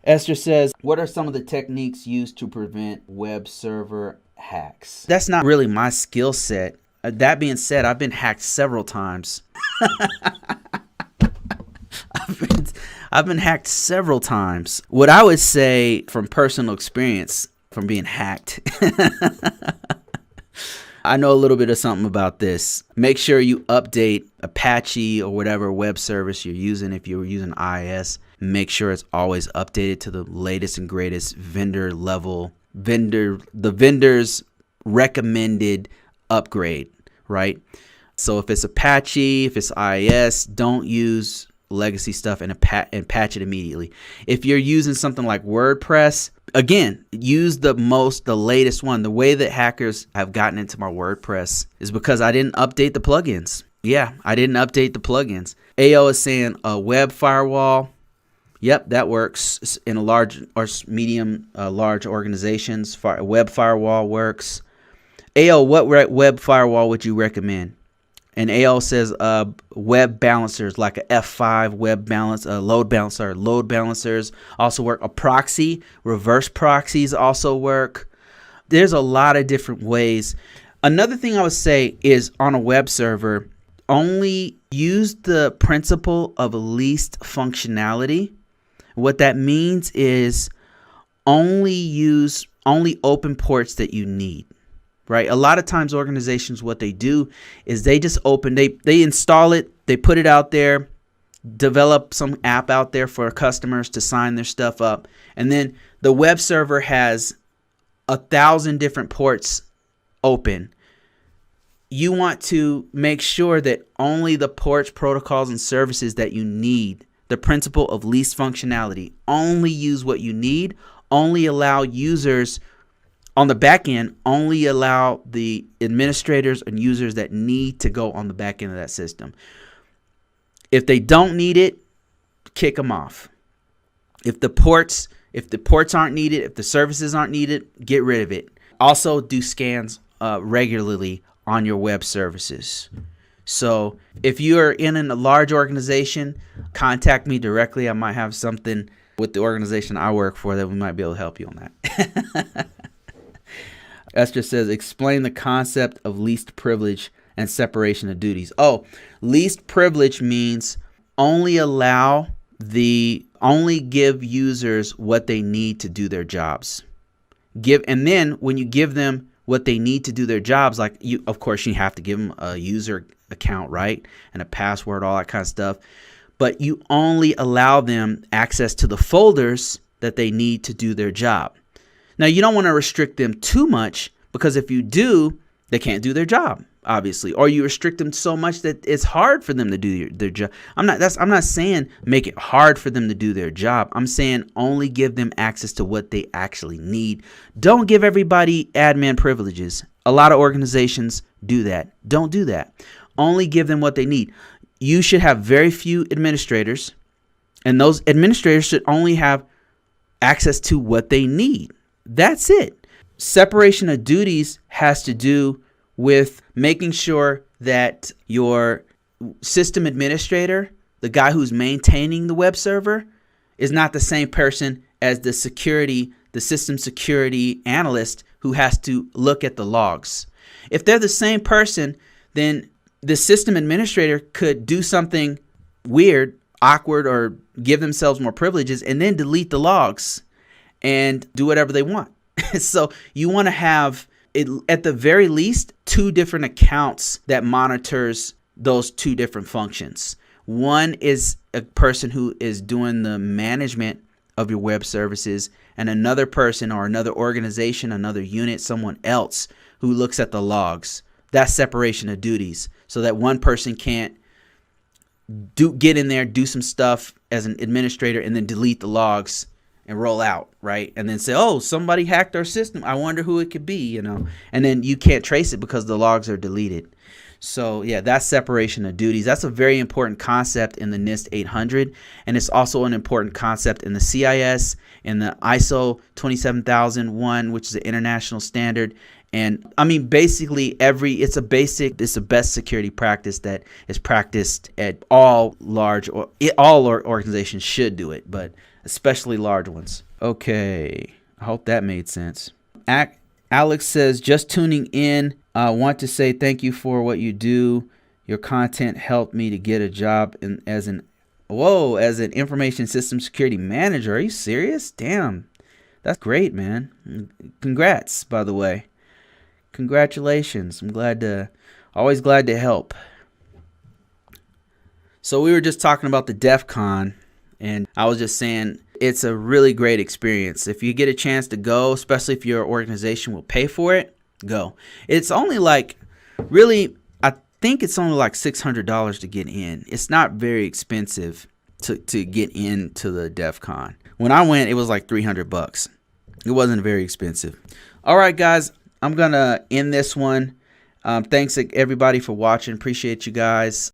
Esther says, what are some of the techniques used to prevent web server hacks? That's not really my skill set. That being said, I've been hacked several times. I've been hacked several times. What I would say from personal experience from being hacked, I know a little bit of something about this. Make sure you update Apache or whatever web service you're using. If you're using IIS, make sure it's always updated to the latest and greatest the vendor's recommended upgrade, right? So if it's Apache, if it's IIS, don't use legacy stuff and patch it immediately. If you're using something like WordPress, again, use the latest one. The way that hackers have gotten into my WordPress is because I didn't update the plugins. Yeah, I didn't update the plugins. AO is saying a web firewall. Yep, that works in a large or medium, large organizations. Web firewall works. AO, what web firewall would you recommend? And AO says web balancers like a F5 web balance, load balancers also work. A proxy, reverse proxies also work. There's a lot of different ways. Another thing I would say is on a web server, only use the principle of least functionality. What that means is only open ports that you need. Right. A lot of times organizations, what they do is they just they install it, they put it out there, develop some app out there for customers to sign their stuff up. And then the web server has 1,000 different ports open. You want to make sure that only the ports, protocols, and services that you need, the principle of least functionality, only use what you need, only allow users on the back end, only allow the administrators and users that need to go on the back end of that system. If they don't need it, kick them off. If the ports aren't needed, if the services aren't needed, get rid of it. Also do scans regularly on your web services. So if you are in a large organization, contact me directly. I might have something with the organization I work for that we might be able to help you on that. Esther says, explain the concept of least privilege and separation of duties. Oh, least privilege means only give users what they need to do their jobs. And then when you give them what they need to do their jobs, like of course you have to give them a user account, right? And a password, all that kind of stuff. But you only allow them access to the folders that they need to do their job. Now, you don't want to restrict them too much, because if you do, they can't do their job, obviously. Or you restrict them so much that it's hard for them to do their job. I'm not saying make it hard for them to do their job. I'm saying only give them access to what they actually need. Don't give everybody admin privileges. A lot of organizations do that. Don't do that. Only give them what they need. You should have very few administrators, and those administrators should only have access to what they need. That's it. Separation of duties has to do with making sure that your system administrator, the guy who's maintaining the web server, is not the same person as the system security analyst who has to look at the logs. If they're the same person, then the system administrator could do something weird, awkward, or give themselves more privileges and then delete the logs and do whatever they want. So you want to have, at the very least, 2 different accounts that monitors those 2 different functions. One is a person who is doing the management of your web services, and another person or another organization, another unit, someone else who looks at the logs. That's separation of duties, so that one person can't get in there, do some stuff as an administrator, and then delete the logs and roll out, right? And then say, oh, somebody hacked our system. I wonder who it could be, and then you can't trace it because the logs are deleted. So yeah, that's separation of duties. That's a very important concept in the NIST 800, and it's also an important concept in the CIS, in the ISO 27001, which is an international standard. And I mean, basically it's a best security practice that is practiced at all organizations should do it, but especially large ones. Okay, I hope that made sense. Alex says, just tuning in. I want to say thank you for what you do. Your content helped me to get a job as an information system security manager. Are you serious? Damn, that's great, man. Congrats, by the way. Congratulations. I'm always glad to help. So we were just talking about the DEF CON, and I was just saying it's a really great experience. If you get a chance to go, especially if your organization will pay for it, go. It's only like, really, I think it's only like $600 to get in. It's not very expensive to get into the DEF CON. When I went, it was like $300. It wasn't very expensive. All right, guys, I'm going to end this one. Thanks everybody for watching. Appreciate you guys.